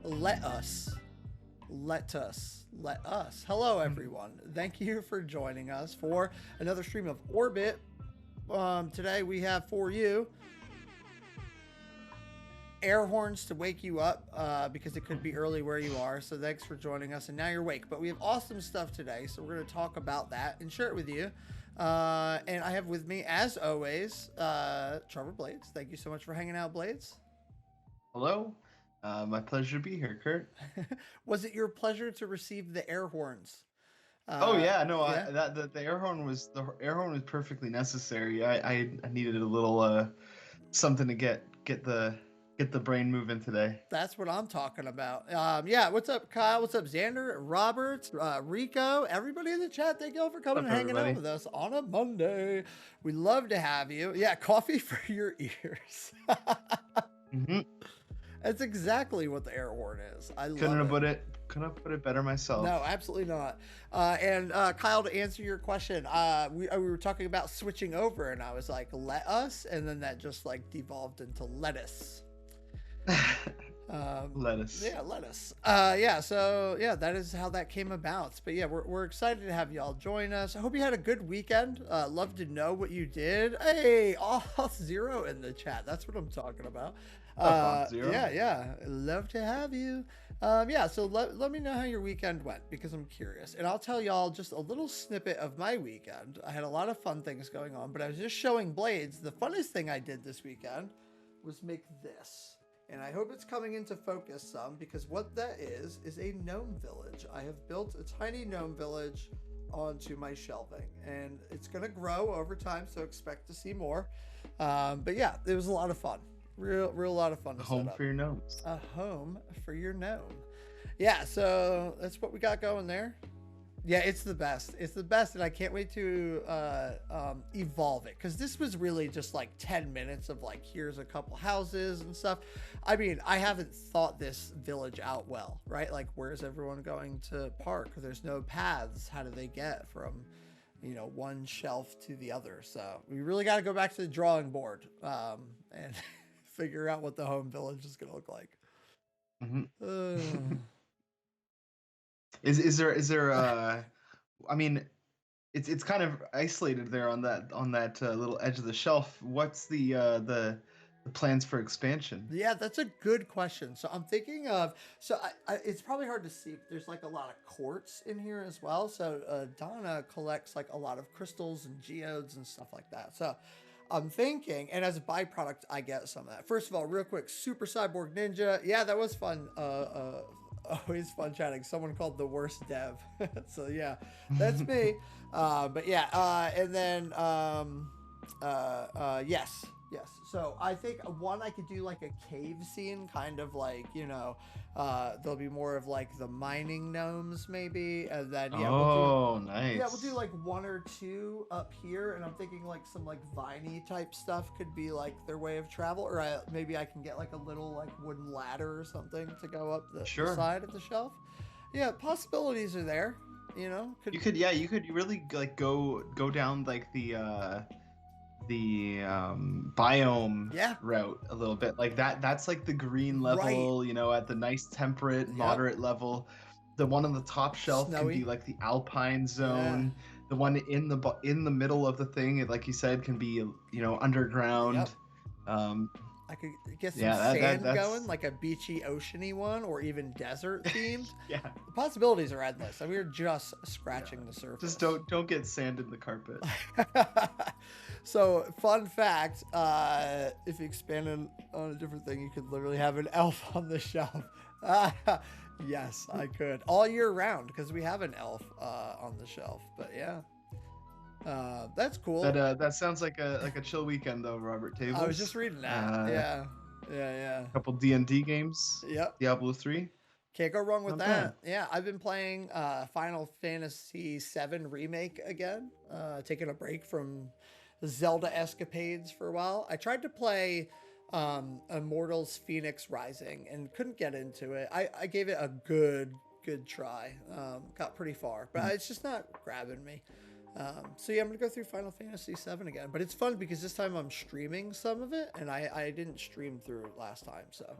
let us. Hello, everyone. Thank you for joining us for another stream of Orbit. Today we have for you air horns to wake you up because it could be early where you are. So thanks for joining us. And now you're awake. But we have awesome stuff today. So we're going to talk about that and share it with you. And I have with me, as always, Trevor Blades. Thank you so much for hanging out, Blades. Hello. My pleasure to be here, Kurt. Was it your pleasure to receive the air horns? Oh yeah, no, yeah? the air horn was perfectly necessary. I needed a little something to get the brain moving today. That's what I'm talking about. Yeah, what's up, Kyle? What's up, Xander, Robert, Rico, everybody in the chat? Thank you all for coming and hanging out with us on a Monday. We love to have you. Yeah, coffee for your ears. That's exactly what the air horn is. I couldn't have put it better myself. No, absolutely not. And Kyle, to answer your question, we were talking about switching over, and I was like, "Let us," and then that just like devolved into lettuce. Lettuce. Yeah, lettuce. Yeah, so yeah, that is how that came about. But yeah, we're excited to have y'all join us. I hope you had a good weekend. Love to know what you did. Hey, Auth0 in the chat. That's what I'm talking about. Yeah, love to have you. Yeah, so let me know how your weekend went, because I'm curious, and I'll tell y'all just a little snippet of my weekend. I had a lot of fun things going on, but I was just showing Blades. The funnest thing I did this weekend was make this, and I hope it's coming into focus some, because what that is a gnome village. I have built a tiny gnome village onto my shelving, and it's gonna grow over time, so expect to see more. But yeah, it was a lot of fun. Real lot of fun. A home for your gnomes. A home for your gnome. Yeah, so that's what we got going there. Yeah, it's the best. It's the best, and I can't wait to evolve it, because this was really just like 10 minutes of like, here's a couple houses and stuff. I mean, I haven't thought this village out well, right? Like, where's everyone going to park? There's no paths. How do they get from, you know, one shelf to the other? So we really got to go back to the drawing board and figure out what the home village is going to look like. Is there I mean, it's kind of isolated there on that little edge of the shelf. What's the plans for expansion? Yeah, that's a good question. So I'm thinking of, it's probably hard to see. There's like a lot of quartz in here as well. So Donna collects like a lot of crystals and geodes and stuff like that. So I'm thinking, and as a byproduct, I get some of that. First of all, real quick, Super Cyborg Ninja. Yeah, that was fun. Always fun chatting. Someone called the worst dev. So yeah, that's me. But yeah, and then yes. So I think one, I could do like a cave scene, kind of like, you know, there'll be more of like the mining gnomes maybe, and then yeah, nice. Yeah, we'll do like one or two up here, and I'm thinking like some like viney type stuff could be like their way of travel, or maybe I can get like a little like wooden ladder or something to go up the side of the shelf. Yeah, possibilities are there. You know, you could really like go down like the biome route a little bit, like that's like the green level, right, you know, at the nice temperate moderate level. The one on the top shelf can be like the alpine zone. The one in the middle of the thing, like you said, can be, you know, underground. I could get some sand going, like a beachy, oceany one, or even desert themed. Yeah, the possibilities are endless. I mean, we're just scratching the surface. Just don't get sand in the carpet. So, fun fact: if you expanded on a different thing, you could literally have an elf on the shelf. Yes, I could all year round, because we have an elf on the shelf. But yeah. That's cool. That sounds like a chill weekend though, Robert Tables. I was just reading that. Yeah. A couple D&D games. Yep. Diablo 3. Can't go wrong with that. Yeah, I've been playing Final Fantasy VII Remake again. Taking a break from Zelda escapades for a while. I tried to play Immortals Phoenix Rising and couldn't get into it. I gave it a good try. Got pretty far, but it's just not grabbing me. So yeah, I'm gonna go through Final Fantasy VII again, but it's fun because this time I'm streaming some of it, and I didn't stream through last time, so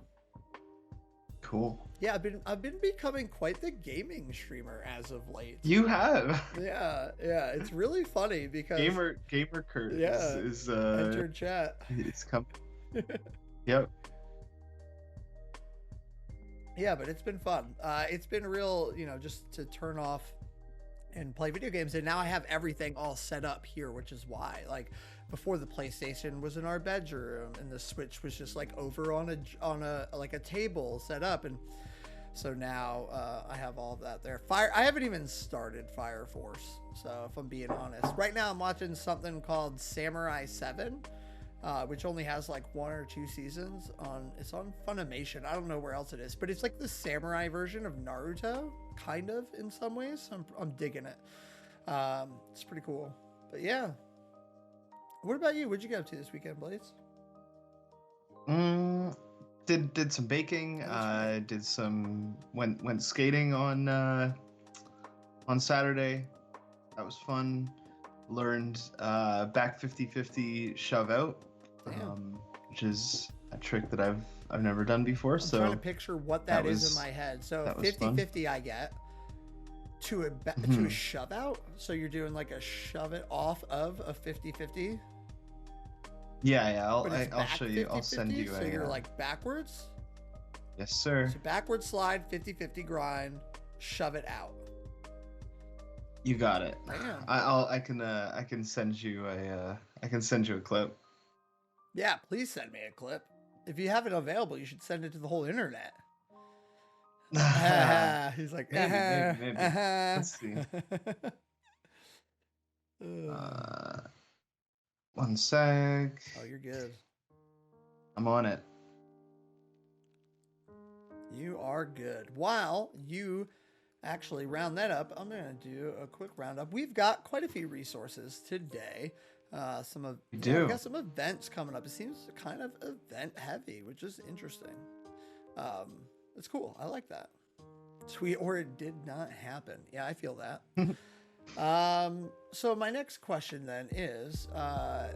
cool. Yeah, I've been becoming quite the gaming streamer as of late. You have. Yeah, it's really funny because gamer Kurt is entered chat. It's coming. Yep. Yeah, but it's been fun. It's been real, just to turn off and play video games, and now I have everything all set up here, which is why, like, before the PlayStation was in our bedroom and the Switch was just like over on a table set up, and so now I have all of that there. I haven't even started Fire Force, so if I'm being honest, right now I'm watching something called Samurai 7, which only has like 1 or 2 seasons it's on Funimation. I don't know where else it is, but it's like the samurai version of Naruto, kind of, in some ways. I'm digging it. It's pretty cool. But yeah. What about you? What'd you get up to this weekend, Blaze? Did some baking. Did some went skating on Saturday. That was fun. Learned back 50-50 shove out, which is a trick that I've never done before. I'm trying to picture what that is in my head. So 50-50 I get. To a shove out. So you're doing like a shove it off of a 50-50. Yeah. I'll show you. 50-50, I'll send you. So you're like backwards. Yes, sir. So backward slide, 50-50 grind, shove it out. You got it. Damn. I can send you a clip. Yeah, please send me a clip. If you have it available, you should send it to the whole internet. He's like, maybe. Let's see. One sec. Oh, you're good. I'm on it. You are good. While you actually round that up, I'm going to do a quick roundup. We've got quite a few resources today. We got some events coming up. It seems kind of event heavy, which is interesting. It's cool. I like that. Sweet, or it did not happen. Yeah, I feel that. So my next question then is, are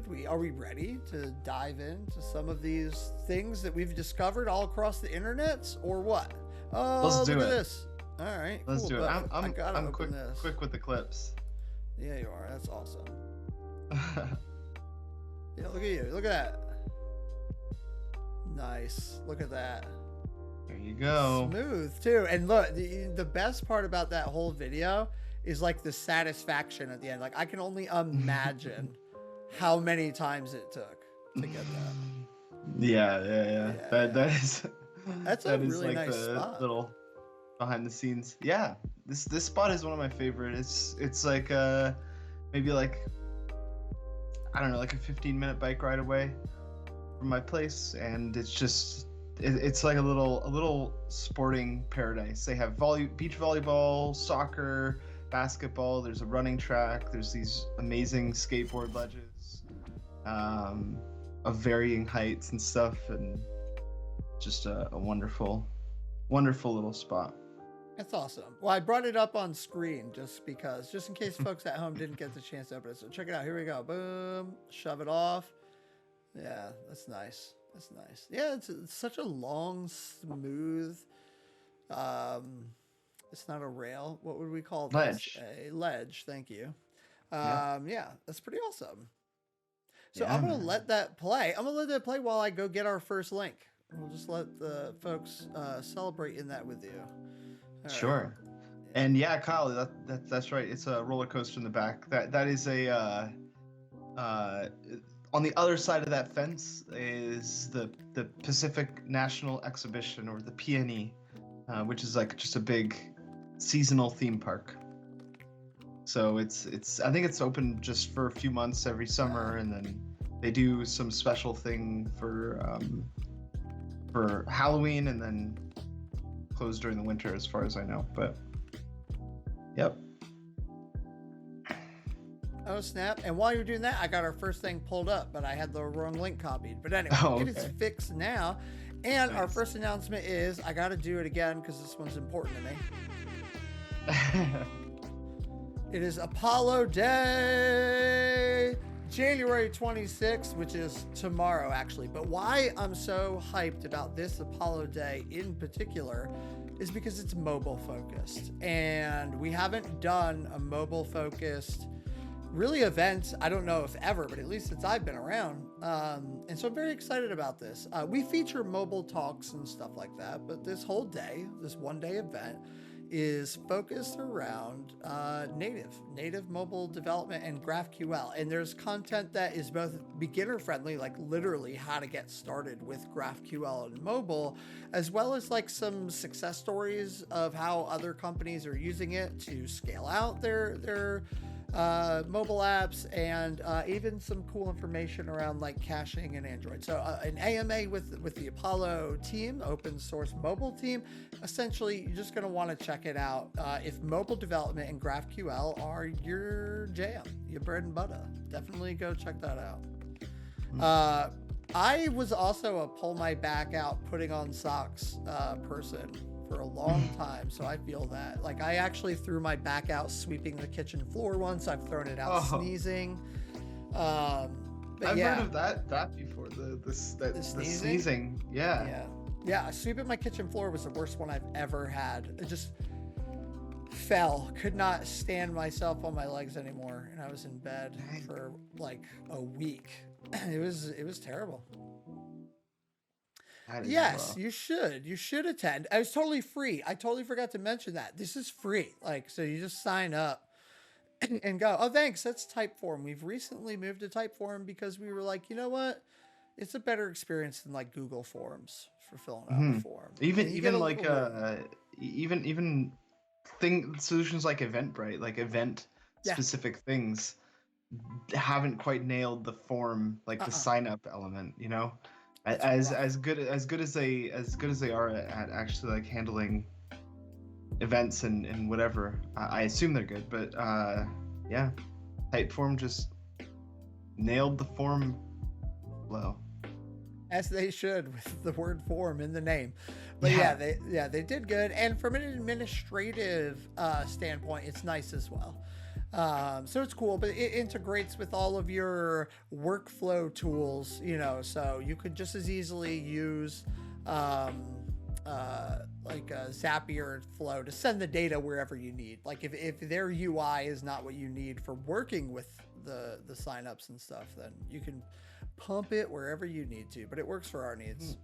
we ready to dive into some of these things that we've discovered all across the internets, or what? Oh, Let's do look it. at this. All right, let's cool, do it. I'm quick with the clips. Yeah, you are. That's awesome. Yeah, look at you. Look at that. Nice. Look at that. There you go. Smooth too. And look, the best part about that whole video is like the satisfaction at the end. Like, I can only imagine how many times it took to get that. Yeah. That's a really nice spot. Little behind the scenes. Yeah, this spot is one of my favorites. It's like maybe like, I don't know, like a 15-minute bike ride away from my place, and it's like a little sporting paradise. They have beach volleyball, soccer, basketball. There's a running track. There's these amazing skateboard ledges of varying heights and stuff, and just a wonderful little spot. That's awesome. Well, I brought it up on screen just in case folks at home didn't get the chance to open it. So check it out. Here we go. Boom. Shove it off. Yeah, that's nice. That's nice. Yeah, it's such a long, smooth. It's not a rail. What would we call this? Ledge. A ledge. Thank you. Yeah, that's pretty awesome. So I'm gonna let that play. I'm gonna let that play while I go get our first link. We'll just let the folks celebrate in that with you. All sure. Right. And yeah, Kyle, that's right. It's a roller coaster in the back. That is a on the other side of that fence is the Pacific National Exhibition, or the PNE, which is like just a big seasonal theme park. So it's I think it's open just for a few months every summer, and then they do some special thing for Halloween, and then closed during the winter, as far as I know. But yep. Oh snap. And while you're doing that, I got our first thing pulled up, but I had the wrong link copied. But anyway, It is fixed now. And our first announcement is, I got to do it again because this one's important to me. It is Apollo Day. January 26th, which is tomorrow actually. But why I'm so hyped about this Apollo Day in particular is because it's mobile focused, and we haven't done a mobile focused really event, I don't know if ever, but at least since I've been around. And so I'm very excited about this. We feature mobile talks and stuff like that, but this whole day, this one day event, is focused around native mobile development and GraphQL. And there's content that is both beginner friendly, like literally how to get started with GraphQL and mobile, as well as like some success stories of how other companies are using it to scale out their mobile apps, and even some cool information around like caching and Android. So an AMA with the Apollo team, open source mobile team. Essentially, you're just going to want to check it out if mobile development and GraphQL are your jam, your bread and butter. Definitely go check that out. I was also a pull my back out, putting on socks person for a long time, so I feel that. Like, I actually threw my back out sweeping the kitchen floor once. I've thrown it out sneezing. I've heard of that before. The sneezing. Yeah. Sweeping my kitchen floor was the worst one I've ever had. It just fell. Could not stand myself on my legs anymore, and I was in bed for like a week. It was terrible. Yes, you should attend. It was totally free. I totally forgot to mention that. This is free. Like, so you just sign up and go, oh, thanks. That's Typeform. We've recently moved to Typeform because we were like, you know what? It's a better experience than like Google Forms for filling out a form. Even solutions like Eventbrite, like event specific things haven't quite nailed the form, like the sign up element, you know? As good as they are at actually like handling events and whatever, I assume they're good, but Typeform just nailed the form flow, as they should, with the word form in the name. But they did good, and from an administrative standpoint, it's nice as well. So it's cool, but it integrates with all of your workflow tools, you know, so you could just as easily use like a Zapier flow to send the data wherever you need. Like if their UI is not what you need for working with the signups and stuff, then you can pump it wherever you need to, but it works for our needs.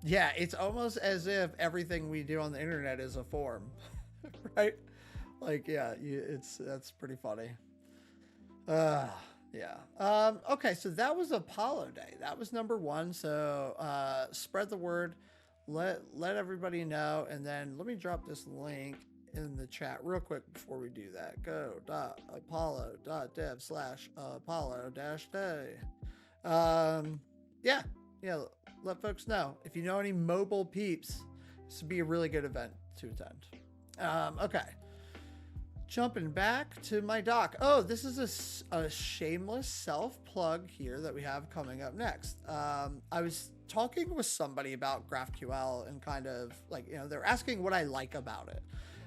Yeah, it's almost as if everything we do on the internet is a form. Right? Like, that's pretty funny. Okay, so that was Apollo Day. That was number one. So spread the word, let everybody know, and then let me drop this link in the chat real quick before we do that. go.apollo.dev/apollo-day. Let folks know if you know any mobile peeps. This would be a really good event to attend. Okay, jumping back to my doc. Oh, this is a shameless self-plug here that we have coming up next. I was talking with somebody about GraphQL and kind of like, you know, they're asking what I like about it.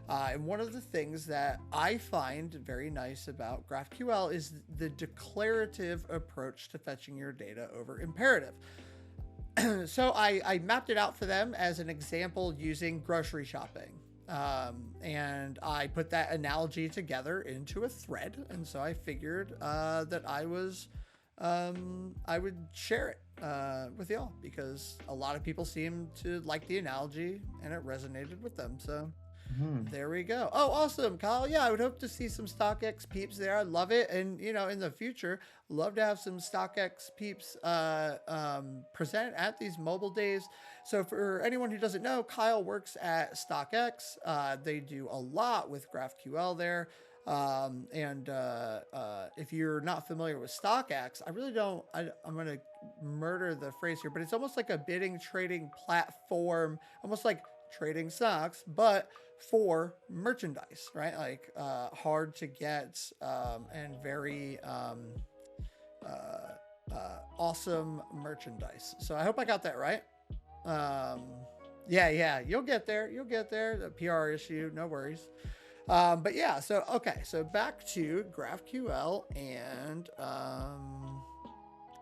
And one of the things that I find very nice about GraphQL is the declarative approach to fetching your data over imperative. So I mapped it out for them as an example using grocery shopping. And I put that analogy together into a thread. And so I figured that I would share it with y'all, because a lot of people seem to like the analogy and it resonated with them. So there we go. Oh, awesome, Kyle. Yeah, I would hope to see some StockX peeps there. I'd love it. And, you know, in the future, love to have some StockX peeps present at these mobile days. So for anyone who doesn't know, Kyle works at StockX. They do a lot with GraphQL there. If you're not familiar with StockX, I'm going to murder the phrase here, but it's almost like a bidding trading platform, almost like trading stocks, but for merchandise, right? Like hard to get and very awesome merchandise. So I hope I got that right. You'll get there. The PR issue, no worries. But yeah, so okay, so back to GraphQL and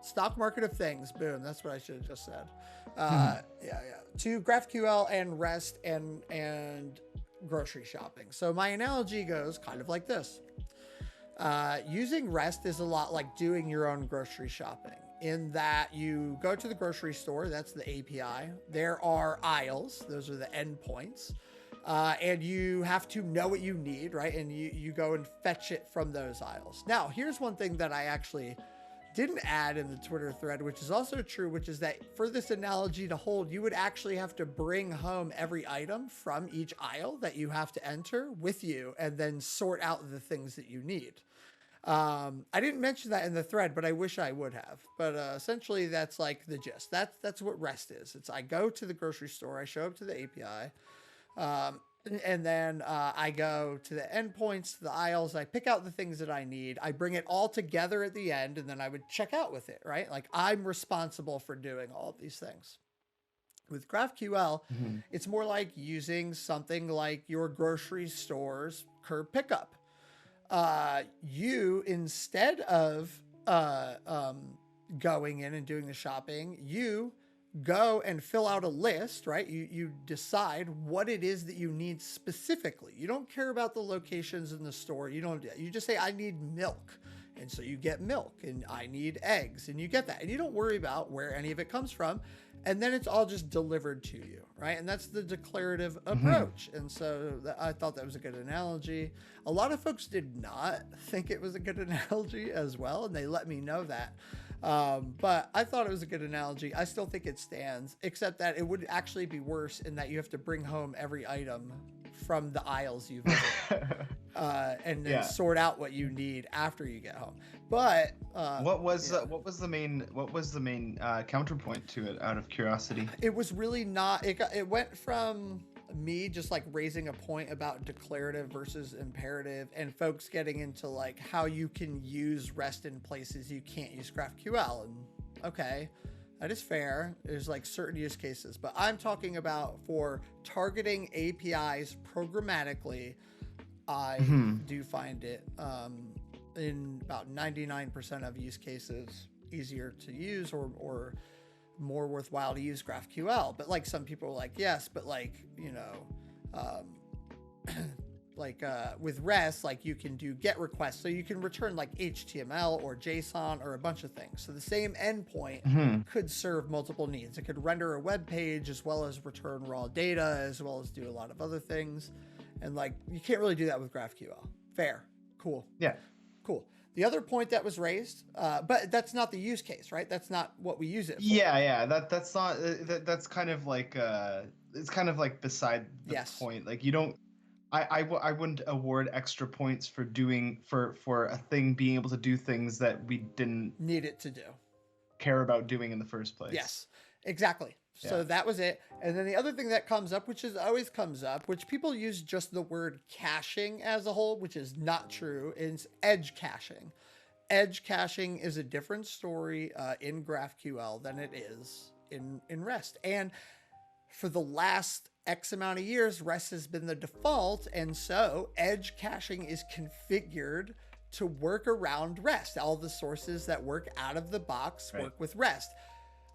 stock market of things. Boom, that's what I should have just said. Yeah. To GraphQL and REST and grocery shopping. So my analogy goes kind of like this. Using REST is a lot like doing your own grocery shopping, in that you go to the grocery store, that's the API. There are aisles, those are the endpoints. And you have to know what you need, right? And you go and fetch it from those aisles. Now, here's one thing that I actually didn't add in the Twitter thread, which is also true, which is that for this analogy to hold, you would actually have to bring home every item from each aisle that you have to enter with you and then sort out the things that you need. I didn't mention that in the thread, but I wish I would have. But essentially, that's like the gist. That's what REST is. It's I go to the grocery store, I show up to the API, and then I go to the endpoints, to the aisles, I pick out the things that I need, I bring it all together at the end, and then I would check out with it, right? Like I'm responsible for doing all of these things. With GraphQL, it's more like using something like your grocery store's curb pickup. You, instead of going in and doing the shopping, you go and fill out a list, right? You decide what it is that you need specifically. You don't care about the locations in the store. You just say, I need milk. And so you get milk, and I need eggs, and you get that. And you don't worry about where any of it comes from. And then it's all just delivered to you, right? And that's the declarative approach. And so I thought that was a good analogy. A lot of folks did not think it was a good analogy as well, and they let me know that. But I thought it was a good analogy. I still think it stands, except that it would actually be worse in that you have to bring home every item from the aisles you visit, and then sort out what you need after you get home. But what was the main counterpoint to it, out of curiosity? It was really not. It went from me just like raising a point about declarative versus imperative, and folks getting into like how you can use REST in places you can't use GraphQL. And okay, that is fair. There's like certain use cases, but I'm talking about for targeting APIs programmatically. I do find it in about 99% of use cases easier to use or more worthwhile to use GraphQL. But like some people are like, yes, but like, you know, with REST, like you can do GET requests. So you can return like HTML or JSON or a bunch of things. So the same endpoint could serve multiple needs. It could render a web page as well as return raw data, as well as do a lot of other things. And like, you can't really do that with GraphQL. Fair. Cool. Yeah. Cool. The other point that was raised, but that's not the use case, right? That's not what we use it for. Yeah. That's not. That's kind of like it's kind of like beside the point. Like you don't. I wouldn't award extra points for doing for a thing being able to do things that we didn't need it to do, care about doing in the first place. Yes, exactly. So that was it. And then the other thing that comes up, which always comes up, which people use just the word caching as a whole, which is not true, is edge caching. Edge caching is a different story in GraphQL than it is in REST. And for the last X amount of years, REST has been the default. And so edge caching is configured to work around REST. All the sources that work out of the box work with REST.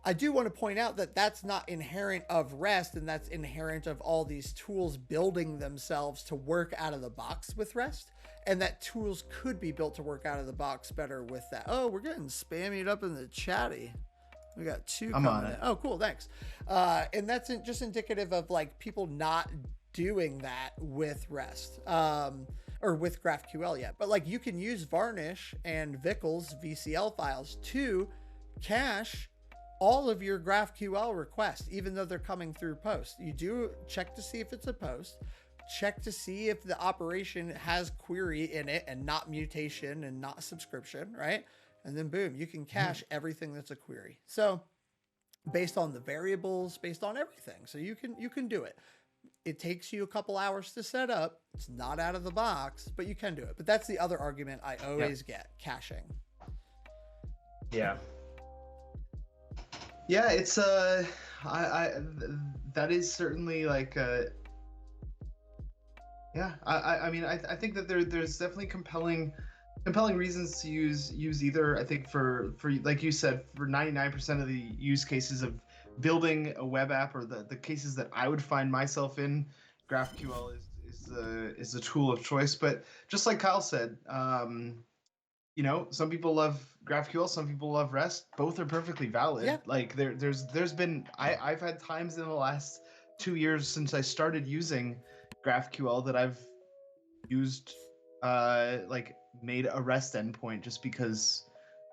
I do want to point out that that's not inherent of REST, and that's inherent of all these tools building themselves to work out of the box with REST, and that tools could be built to work out of the box better with that. Oh, we're getting spammied up in the chatty. We got two coming in. Oh, cool, thanks. And that's just indicative of like people not doing that with REST or with GraphQL yet. But like you can use Varnish and Vickel's VCL files to cache all of your GraphQL requests, even though they're coming through post. You do check to see if it's a post, check to see if the operation has query in it and not mutation and not subscription, right? And then boom, you can cache everything that's a query. So based on the variables, based on everything. So you can do it. It takes you a couple hours to set up. It's not out of the box, but you can do it. But that's the other argument I always get, caching. Yeah. Yeah, it's I that is certainly like Yeah, I mean, I think that there's definitely compelling reasons to use either. I think for like you said, for 99% of the use cases of building a web app, or the cases that I would find myself in, GraphQL is the tool of choice. But just like Kyle said, some people love GraphQL, some people love REST. Both are perfectly valid. Yeah. Like there's been I've had times in the last 2 years since I started using GraphQL that I've used like made a REST endpoint just because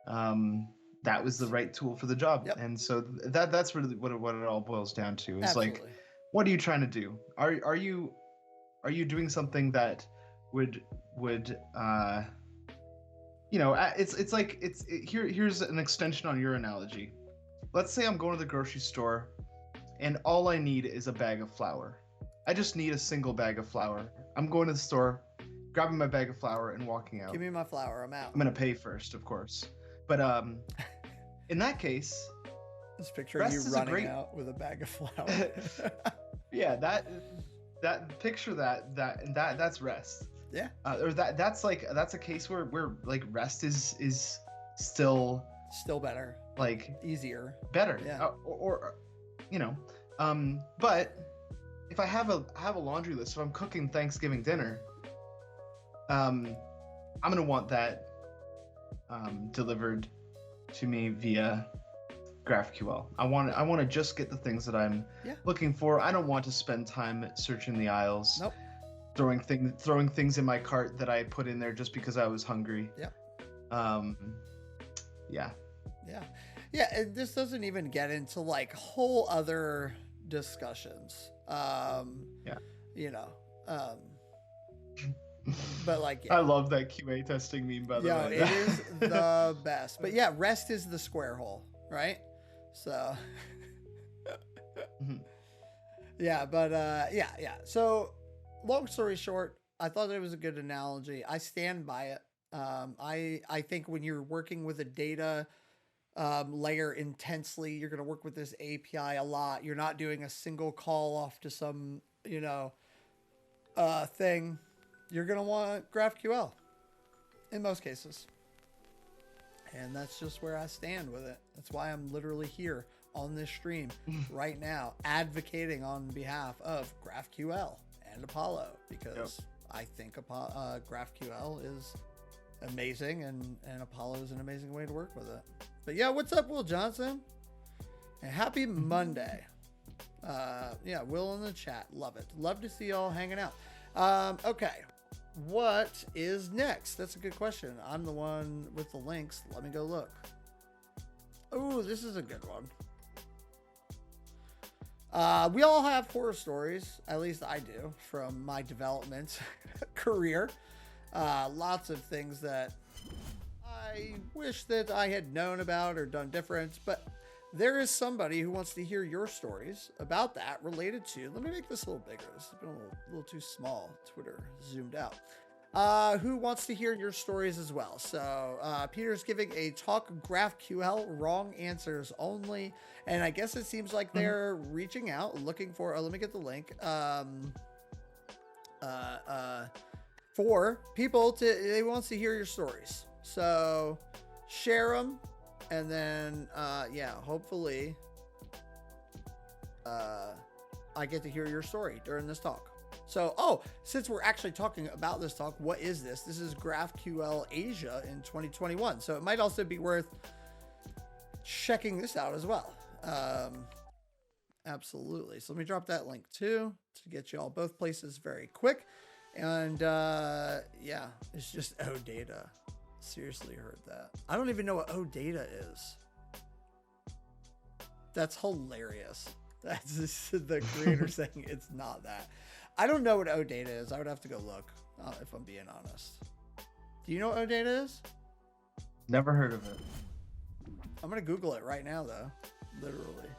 that was the right tool for the job. Yep. And so that's really what it all boils down to is Absolutely. like, what are you trying to do? Are you doing something that would it's like here's an extension on your analogy. Let's say I'm going to the grocery store and all I need is a bag of flour. I just need a single bag of flour. I'm going to the store, grabbing my bag of flour and walking out. Give me my flour, I'm out. I'm gonna pay first, of course. But in that case, just picture you running out with a bag of flour. Yeah, picture that's REST. Yeah. Or that's a case where like REST is still better, like easier, better. Yeah. Or but if I have a laundry list, if I'm cooking Thanksgiving dinner, I'm gonna want that delivered to me via GraphQL. I want to just get the things that I'm looking for. I don't want to spend time searching the aisles. Nope. Throwing things in my cart that I put in there just because I was hungry. Yep. Yeah. And this doesn't even get into like whole other discussions. But like, I love that QA testing meme, by the way. It is the best. But yeah, REST is the square hole, right? So So long story short, I thought it was a good analogy. I stand by it. I think when you're working with a data layer intensely, you're going to work with this API a lot. You're not doing a single call off to some, thing. You're going to want GraphQL in most cases. And that's just where I stand with it. That's why I'm literally here on this stream right now, advocating on behalf of GraphQL and Apollo, because I think GraphQL is amazing and Apollo is an amazing way to work with it. But yeah, what's up, Will Johnson? And happy Monday. Will in the chat. Love it. Love to see y'all hanging out. Okay. What is next? That's a good question. I'm the one with the links. Let me go look. Oh, this is a good one. We all have horror stories, at least I do, from my development career. Lots of things that I wish that I had known about or done different, but there is somebody who wants to hear your stories about that related to, let me make this a little bigger. This has been a little too small. Twitter zoomed out. Who wants to hear your stories as well. So Peter's giving a talk GraphQL, wrong answers only. And I guess it seems like they're reaching out, looking for, let me get the link, for people they wants to hear your stories. So share them. And then, hopefully, I get to hear your story during this talk. So, since we're actually talking about this talk, what is this? This is GraphQL Asia in 2021. So it might also be worth checking this out as well. Absolutely. So let me drop that link too, to get you all both places very quick. And it's just OData. Seriously heard that. I don't even know what OData is. That's hilarious. That's just the creator saying it's not that. I don't know what OData is. I would have to go look, if I'm being honest. Do you know what OData is? Never heard of it. I'm going to Google it right now, though. Literally.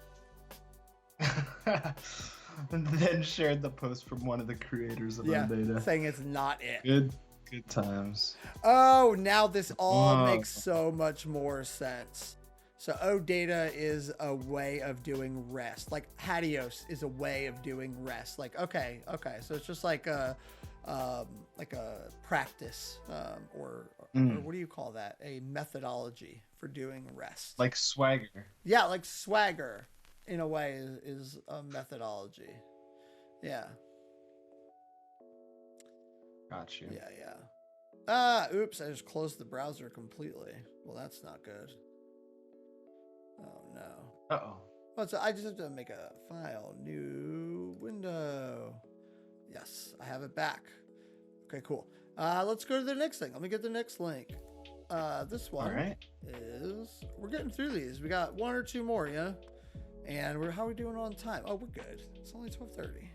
And then shared the post from one of the creators of OData. Saying it's not it. Good times. Oh, now this all makes so much more sense. So OData is a way of doing REST. Like Hadios is a way of doing REST. Like, okay. So it's just like like a practice, or what do you call that? A methodology for doing REST. Like Swagger. Yeah, like Swagger, in a way, is a methodology. Yeah. Got you. Yeah. Oops, I just closed the browser completely. Well, that's not good. Oh, no. Uh-oh. Oh, so I just have to make a file, new window. Yes, I have it back. Okay, cool. Let's go to the next thing. Let me get the next link. This one is, we're getting through these. We got one or two more, yeah? And how are we doing on time? Oh, we're good. It's only 12:30.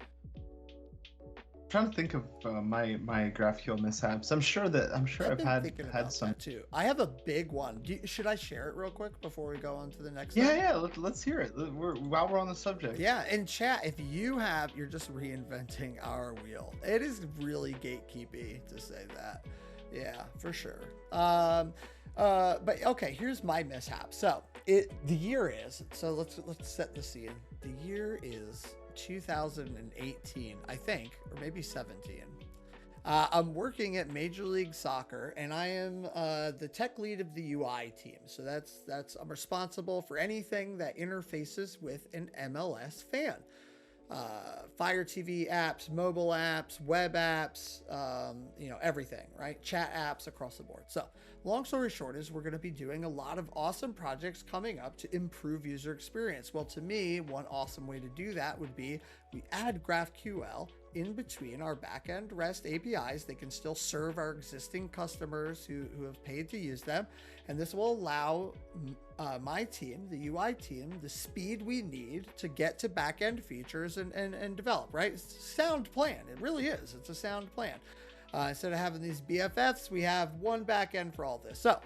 Trying to think of my GraphQL mishaps. I'm sure I've had some too. I have a big one. Should I share it real quick before we go on to the next thing? thing? Yeah. Let's hear it. While we're on the subject. Yeah, in chat, if you're just reinventing our wheel. It is really gatekeepy to say that. Yeah, for sure. But okay, here's my mishap. So the year is, so let's set the scene. The year is 2018, I think, or maybe 17. I'm working at Major League Soccer, and I am the tech lead of the UI team. So that's I'm responsible for anything that interfaces with an MLS fan. Fire TV apps, mobile apps, web apps, everything, right? Chat apps across the board. So long story short is we're going to be doing a lot of awesome projects coming up to improve user experience. Well, to me, one awesome way to do that would be we add GraphQL in between our backend REST APIs. They can still serve our existing customers who have paid to use them. And this will allow my team, the UI team, the speed we need to get to backend features and develop, right? It's a sound plan. It really is. It's a sound plan. Instead of having these BFFs, we have one backend for all this. So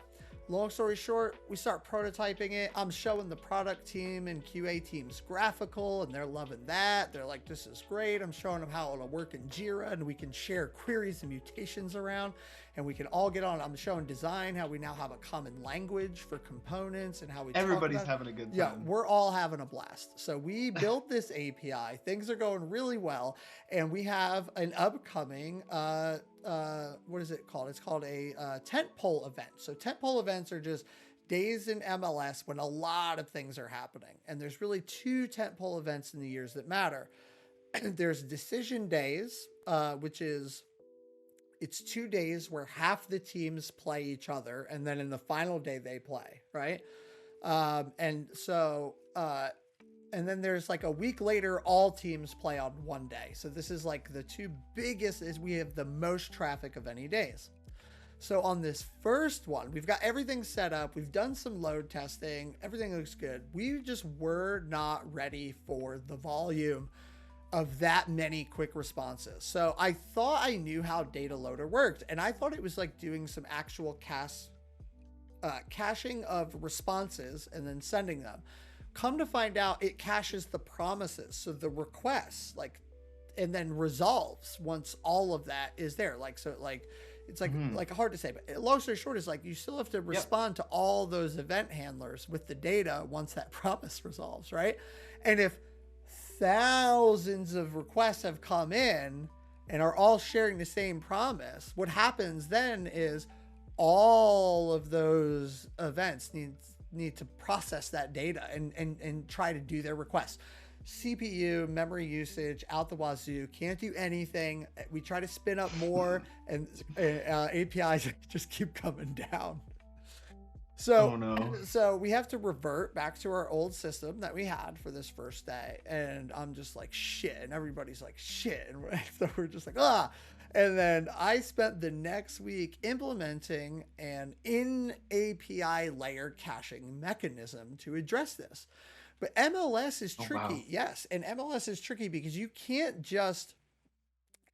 long story short, we start prototyping it. I'm showing the product team and QA teams graphical, and they're loving that. They're like, this is great. I'm showing them how it'll work in Jira, and we can share queries and mutations around, and we can all get on. I'm showing design, how we now have a common language for components and how we Everybody's having a good time. Yeah, we're all having a blast. So we built this API. Things are going really well, and we have an upcoming what is it called? It's called a Tentpole Event. So Tentpole events are just days in MLS when a lot of things are happening. And there's really two Tentpole events in the years that matter. There's decision days, which is, it's 2 days where half the teams play each other, and then in the final day they play, right? And then there's like a week later, all teams play on one day. So this is like the two biggest, is we have the most traffic of any days. So on this first one, we've got everything set up. We've done some load testing. Everything looks good. We just were not ready for the volume of that many quick responses. So I thought I knew how data loader worked, and I thought it was like doing some actual caching of responses and then sending them. Come to find out, it caches the promises, so the requests, and then resolves once all of that is there. It's hard to say, but long story short is you still have to respond to all those event handlers with the data once that promise resolves, right? And if thousands of requests have come in and are all sharing the same promise, what happens then is all of those events need to process that data and try to do their requests. CPU, memory usage out the wazoo, can't do anything. We try to spin up more, and APIs just keep coming down. So, oh no. So we have to revert back to our old system that we had for this first day, and I'm just like, shit, and everybody's like, shit, and so we're just like, ah. And then I spent the next week implementing an in-API layer caching mechanism to address this. But MLS is tricky. Wow. Yes, and MLS is tricky because you can't just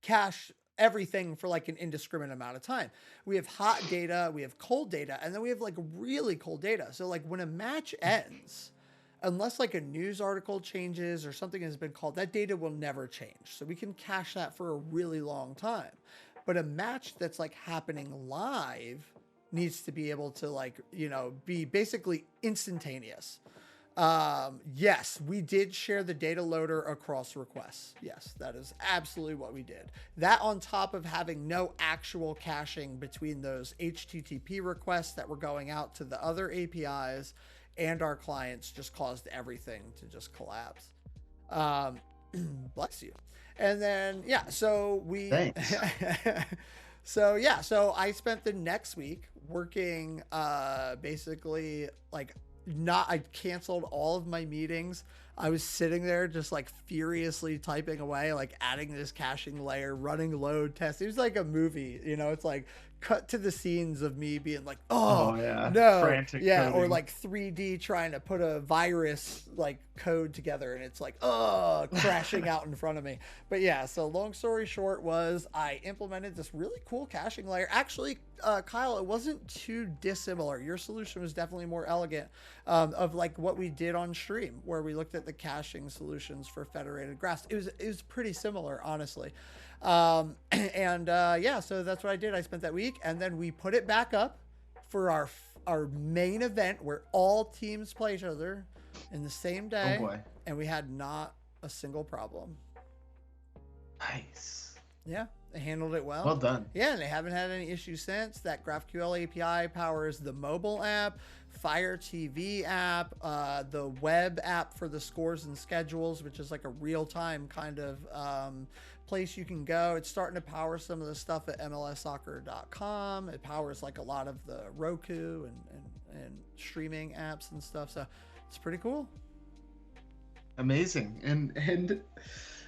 cache everything for an indiscriminate amount of time. We have hot data, we have cold data, and then we have really cold data. So when a match ends, unless a news article changes or something has been called, that data will never change. So we can cache that for a really long time. But a match that's happening live needs to be able to be basically instantaneous. Yes, we did share the data loader across requests. Yes, that is absolutely what we did. That on top of having no actual caching between those HTTP requests that were going out to the other APIs and our clients just caused everything to just collapse. Bless you. And then, yeah, so we, so I spent the next week working, basically like, I canceled all of my meetings. I was sitting there just like furiously typing away, like adding this caching layer, running load tests. It was like a movie, you know, it's like cut to the scenes of me being like, oh yeah, no, frantic coding. Or like 3D trying to put a virus like code together and it's like, oh, crashing out in front of me. But yeah, so long story short was I implemented this really cool caching layer. Actually, Kyle, it wasn't too dissimilar. Your solution was definitely more elegant, of like what we did on stream, where we looked at the caching solutions for federated graphs. It was pretty similar, honestly. Yeah, so that's what I did. I spent that week, and then we put it back up for our main event where all teams play each other in the same day. Oh boy. And we had not a single problem. Nice. Yeah, they handled it well. Well done. Yeah, and they haven't had any issues since. That GraphQL API powers the mobile app, Fire TV app, the web app for the scores and schedules, which is like a real-time kind of place you can go. It's starting to power some of the stuff at MLSsoccer.com. It powers like a lot of the Roku and streaming apps and stuff. So it's pretty cool. Amazing. And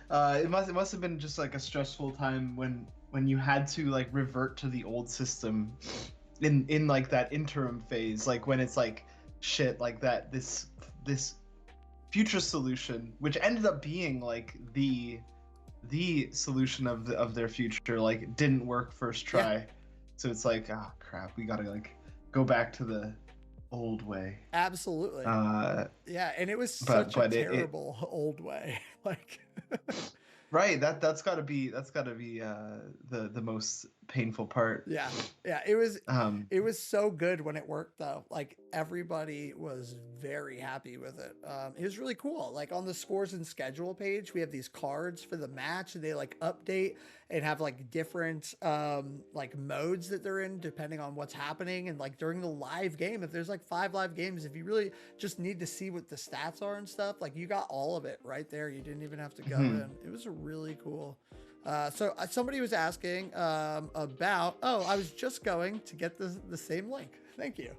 it must have been just like a stressful time when you had to like revert to the old system in like that interim phase, like when it's like shit, like that this future solution, which ended up being like the solution of their future, like didn't work first try. Yeah. So it's like, oh crap, we gotta like go back to the old way. Absolutely. Yeah, and it was such a terrible old way. Like right, that's gotta be the most painful part. Yeah, it was so good when it worked though. Like everybody was very happy with it. It was really cool. Like on the scores and schedule page, we have these cards for the match, and they like update and have like different like modes that they're in depending on what's happening. And like during the live game, if there's like 5 live games, if you really just need to see what the stats are and stuff, like you got all of it right there. You didn't even have to go in. It was really cool. So somebody was asking about, I was just going to get the same link. Thank you.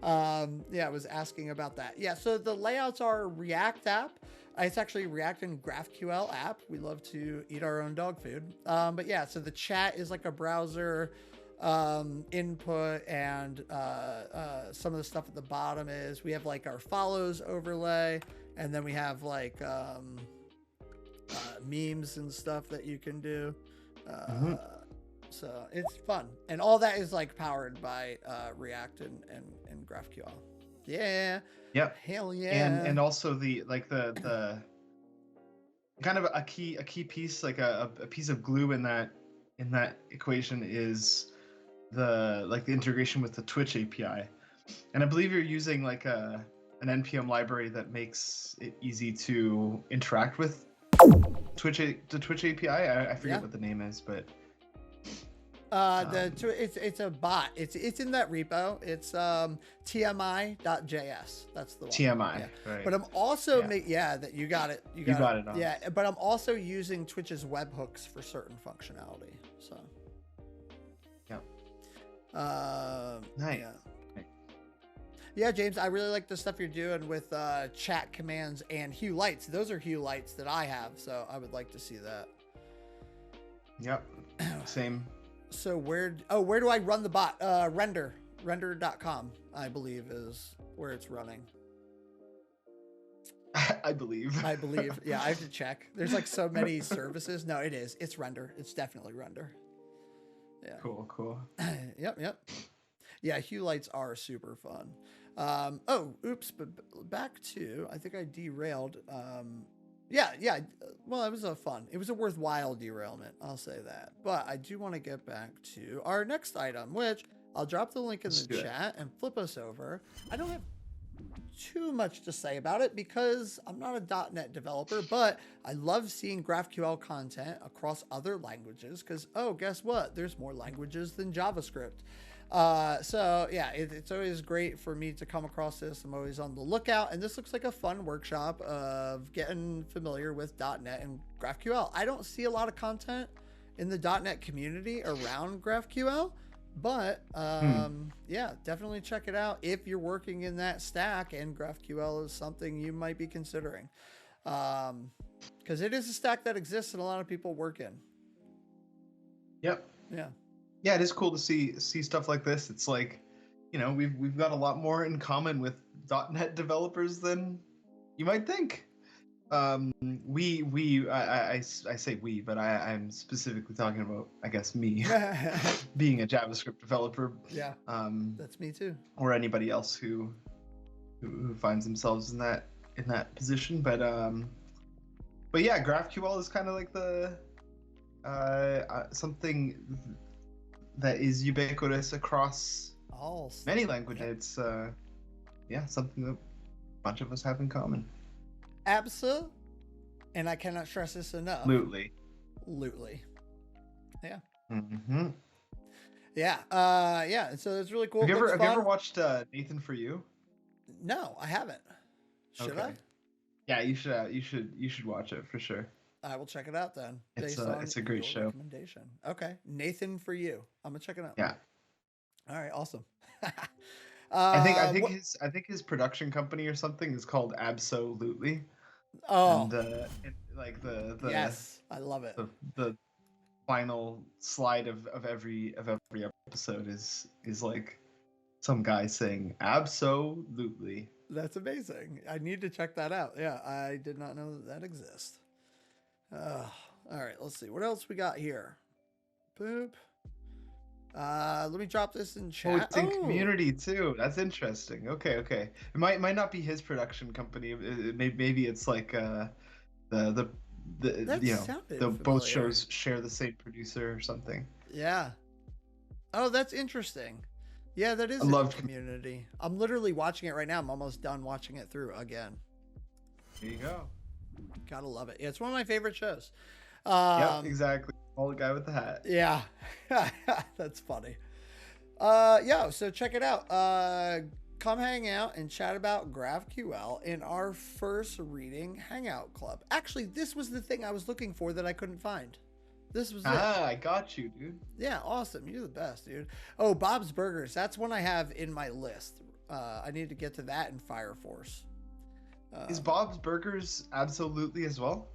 Yeah, I was asking about that. Yeah, so the layouts are React app. It's actually React and GraphQL app. We love to eat our own dog food. But yeah, so the chat is like a browser input, and some of the stuff at the bottom is we have like our follows overlay, and then we have like memes and stuff that you can do. So it's fun, and all that is like powered by React and GraphQL. Yeah. Yep. Hell yeah. And also the kind of a key piece, like a piece of glue in that equation is the integration with the Twitch API. And I believe you're using like an NPM library that makes it easy to interact with the Twitch API. I forget what the name is, but it's a bot. It's in that repo. It's tmi.js. That's the one. TMI. Yeah. Right. But I'm also that you got it. You got it. On. Yeah, but I'm also using Twitch's webhooks for certain functionality. So. Yep. Nice. Yeah. Yeah, James, I really like the stuff you're doing with chat commands and hue lights. Those are hue lights that I have, so I would like to see that. Yep. Same. So where do I run the bot? Render.com, I believe, is where it's running. I believe. Yeah, I have to check. There's like so many services. No, it is. It's Render. It's definitely Render. Yeah. Cool. Yep. Yeah, hue lights are super fun. Oops, but back to, I think I derailed. Yeah. Well, it was it was a worthwhile derailment. I'll say that. But I do want to get back to our next item, which I'll drop the link in the chat and flip us over. I don't have too much to say about it because I'm not a .NET developer, but I love seeing GraphQL content across other languages because, oh, guess what? There's more languages than JavaScript. So yeah, it's always great for me to come across this. I'm always on the lookout, and this looks like a fun workshop of getting familiar with .NET and GraphQL. I don't see a lot of content in the .NET community around GraphQL, but yeah, definitely check it out if you're working in that stack and GraphQL is something you might be considering, because it is a stack that exists and a lot of people work in. Yep. Yeah. Yeah, it is cool to see stuff like this. It's like, you know, we've got a lot more in common with .NET developers than you might think. I say we, but I'm specifically talking about, I guess, me being a JavaScript developer. Yeah. That's me too. Or anybody else who finds themselves in that position. But yeah, GraphQL is kind of like the something that is ubiquitous across many languages. Yep. It's something that a bunch of us have in common. Absolutely. And I cannot stress this enough. Absolutely. Yeah. Mm-hmm. Yeah. Yeah. So it's really cool. Have you ever watched Nathan For You? No, I haven't. Should I? Yeah, you should watch it for sure. I will check it out then. It's a great show. Recommendation. Okay, Nathan For You. I'm gonna check it out. Yeah. All right. Awesome. I think his production company or something is called Absolutely. Oh. And like the yes, I love it. The final slide of every episode is like some guy saying absolutely. That's amazing. I need to check that out. Yeah, I did not know that exists. All right, let's see what else we got here. Boop. Let me drop this in chat. Oh, it's in community too. That's interesting. Okay. It might not be his production company. Maybe it's like the both shows share the same producer or something. Yeah. Oh, that's interesting. Yeah, that is in community. I'm literally watching it right now. I'm almost done watching it through again. There you go. Gotta love it. Yeah, it's one of my favorite shows. Yeah, exactly. All the guy with the hat. Yeah. That's funny. Yeah, so check it out. Come hang out and chat about GraphQL in our first reading hangout club. Actually, this was the thing I was looking for that I couldn't find. This was it. I got you, dude. Yeah, awesome. You're the best, dude. Oh, Bob's Burgers. That's one I have in my list. I need to get to that in Fire Force. Is Bob's Burgers absolutely as well?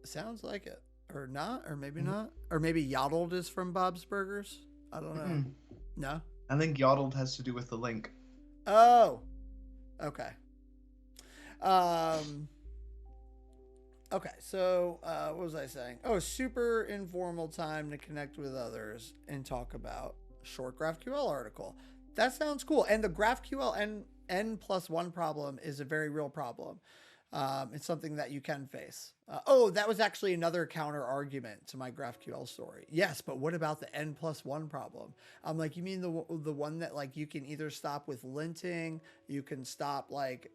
Sounds like it. Or not, or maybe not. Or maybe Yoddled is from Bob's Burgers. I don't know. No? I think Yoddled has to do with the link. Oh. Okay. Okay, so what was I saying? Oh, super informal time to connect with others and talk about short GraphQL article. That sounds cool. And the GraphQL N+1 problem is a very real problem. It's something that you can face. Oh, that was actually another counter argument to my GraphQL story. Yes, but what about the N+1 problem? I'm like, you mean the one that like you can either stop with linting, you can stop like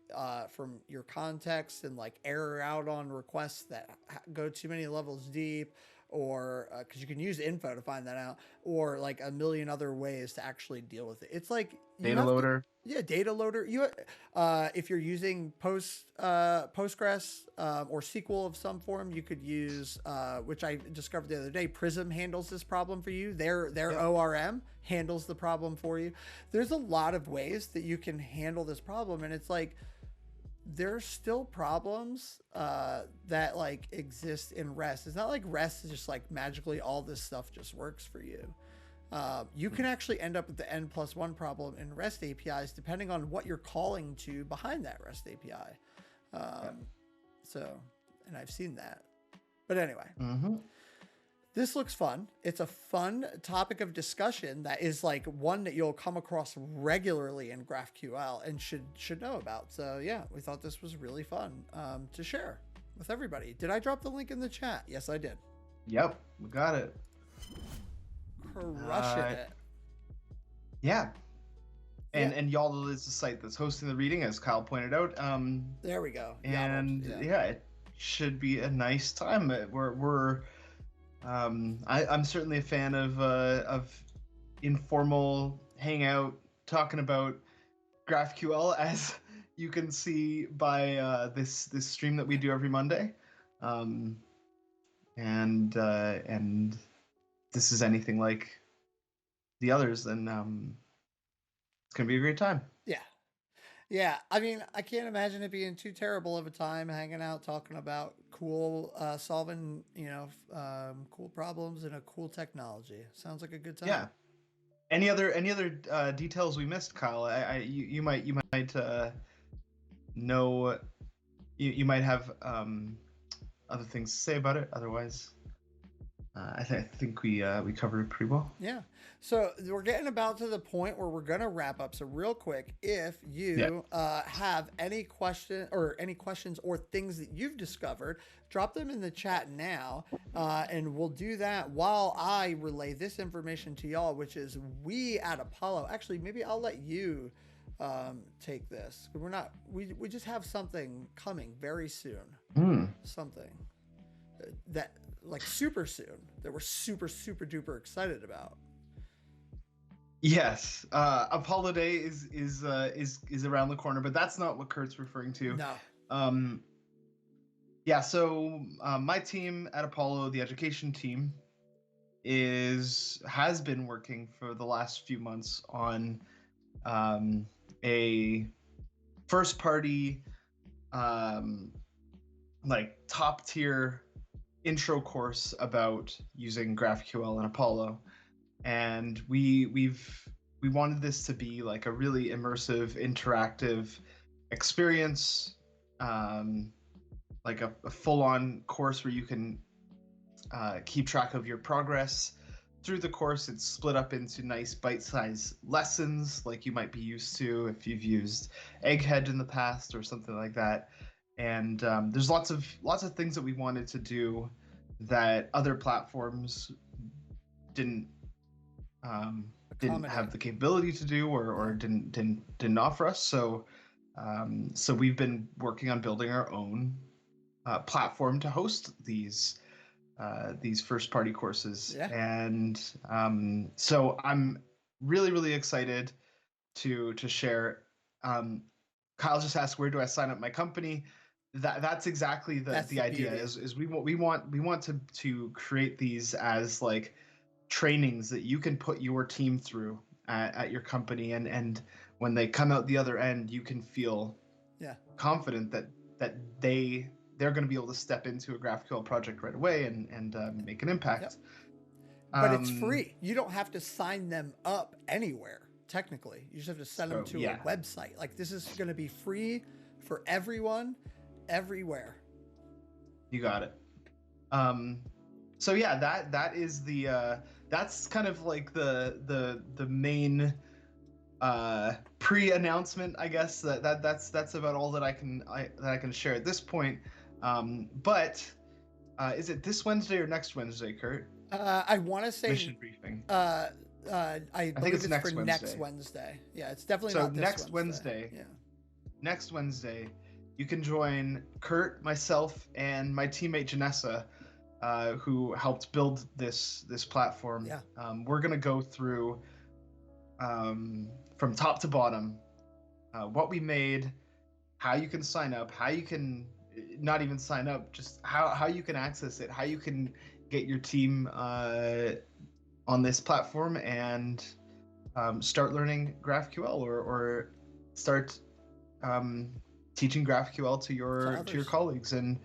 from your context and like error out on requests that go too many levels deep, or because you can use info to find that out, or like a million other ways to actually deal with it. It's like data loader. Yeah, data loader. You, if you're using Postgres or SQL of some form, you could use, which I discovered the other day. Prism handles this problem for you. Their ORM handles the problem for you. There's a lot of ways that you can handle this problem, and it's like there's still problems that like exist in REST. It's not like REST is just like magically all this stuff just works for you. You can actually end up with the N+1 problem in REST APIs depending on what you're calling to behind that REST API. So, and I've seen that. But anyway, this looks fun. It's a fun topic of discussion that is like one that you'll come across regularly in GraphQL and should know about. So yeah, we thought this was really fun to share with everybody. Did I drop the link in the chat? Yes, I did. Yep, we got it. Crushing it. Yeah. And Yodel is the site that's hosting the reading, as Kyle pointed out. There we go. And it should be a nice time. I'm certainly a fan of informal hangout, talking about GraphQL, as you can see by this stream that we do every Monday. And this is anything like the others, then it's gonna be a great time. Yeah, I mean, I can't imagine it being too terrible of a time hanging out, talking about cool, solving, cool problems and a cool technology. Sounds like a good time. Yeah. Any other details we missed, Kyle? You might know, you might have other things to say about it. Otherwise, I think we covered it pretty well. Yeah. So we're getting about to the point where we're gonna wrap up. So real quick, if you have any questions or things that you've discovered, drop them in the chat now, and we'll do that while I relay this information to y'all, which is we at Apollo. Actually, maybe I'll let you take this. We just have something coming very soon. Something that like super soon that we're super duper excited about. Yes, Apollo Day is around the corner, but that's not what Kurt's referring to. No. Yeah. So my team at Apollo, the education team, has been working for the last few months on a first party, like top tier intro course about using GraphQL and Apollo. And we wanted this to be like a really immersive, interactive experience, like a full-on course where you can keep track of your progress through the course. It's split up into nice bite-sized lessons, like you might be used to if you've used Egghead in the past or something like that. And there's lots of things that we wanted to do that other platforms didn't have the capability to do, or didn't offer us. So we've been working on building our own platform to host these first party courses. And so I'm really excited to share. Kyle just asked, where do I sign up my company? That's exactly the idea. Is we want to create these as like trainings that you can put your team through at your company, and when they come out the other end, you can feel confident that they're going to be able to step into a GraphQL project right away and make an impact. But it's free. You don't have to sign them up anywhere. Technically, you just have to send them to a website. Like, this is going to be free for everyone, everywhere. You got it. So yeah, that is the that's kind of like the main pre-announcement, I guess. That's about all that I can share at this point. But is it this Wednesday or next Wednesday, Kurt? I want to say mission briefing. I think it's next Wednesday. Yeah, it's definitely not this next Wednesday. Yeah. Next Wednesday, you can join Kurt, myself, and my teammate Janessa, who helped build this platform. Yeah. We're gonna go through from top to bottom what we made, how you can sign up, how you can not even sign up, just how you can access it, how you can get your team on this platform and start learning GraphQL or start teaching GraphQL to your colleagues. And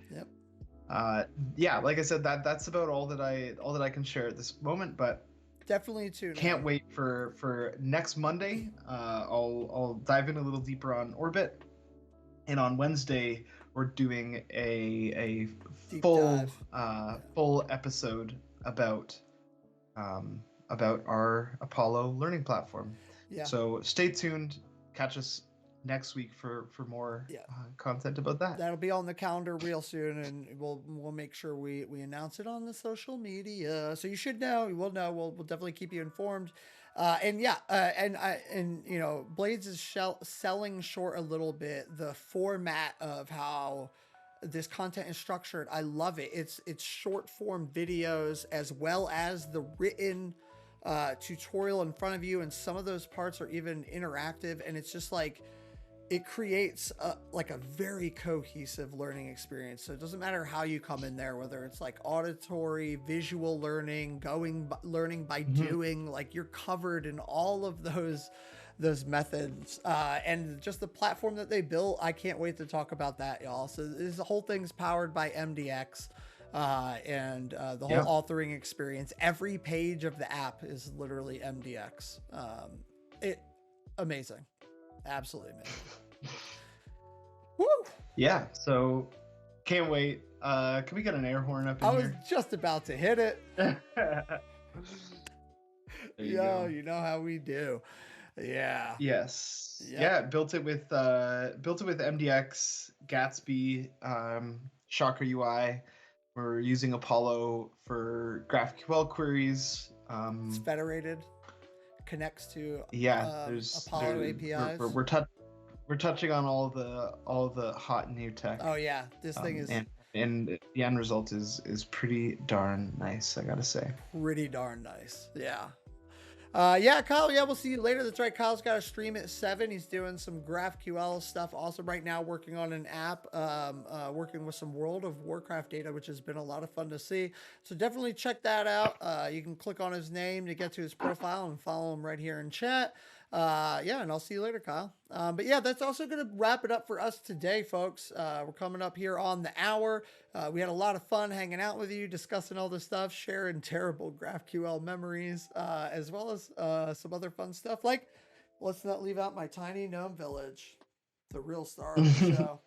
like I said, that's about all that I can share at this moment. But definitely can't wait for next Monday. I'll dive in a little deeper on Orbit, and on Wednesday we're doing a full episode about our Apollo learning platform. Yeah. So stay tuned. Catch us next week for more content about that. That'll be on the calendar real soon, and we'll make sure we announce it on the social media. So you should know. We'll know. We'll definitely keep you informed. And yeah, and you know, Blades is selling short a little bit the format of how this content is structured. I love it. It's short form videos as well as the written tutorial in front of you, and some of those parts are even interactive, and it's just like it creates like a very cohesive learning experience. So it doesn't matter how you come in there, whether it's like auditory, visual learning, learning by doing, like you're covered in all of those methods. And just the platform that they built, I can't wait to talk about that, y'all. So this whole thing's powered by MDX. And the whole authoring experience, every page of the app is literally MDX. Amazing. Absolutely amazing. Woo! Yeah, so can't wait. Can we get an air horn up in here? I was just about to hit it. You know how we do. Yeah. Yes. Yep. Yeah, built it with MDX, Gatsby, Shocker UI. We're using Apollo for GraphQL queries. It's federated. Connects to there's Apollo APIs. We're touching on all the hot new tech. Oh yeah, this thing is and the end result is pretty darn nice, I gotta say. Pretty darn nice. Yeah. Yeah, Kyle, we'll see you later. That's right. Kyle's got a stream at 7. He's doing some GraphQL stuff. Also right now working on an app, working with some World of Warcraft data, which has been a lot of fun to see. So definitely check that out. You can click on his name to get to his profile and follow him right here in chat. And I'll see you later, Kyle. But yeah, that's also going to wrap it up for us today, folks. We're coming up here on the hour. We had a lot of fun hanging out with you, discussing all this stuff, sharing terrible GraphQL memories, as well as some other fun stuff. Like, let's not leave out my tiny gnome village, the real star of the show.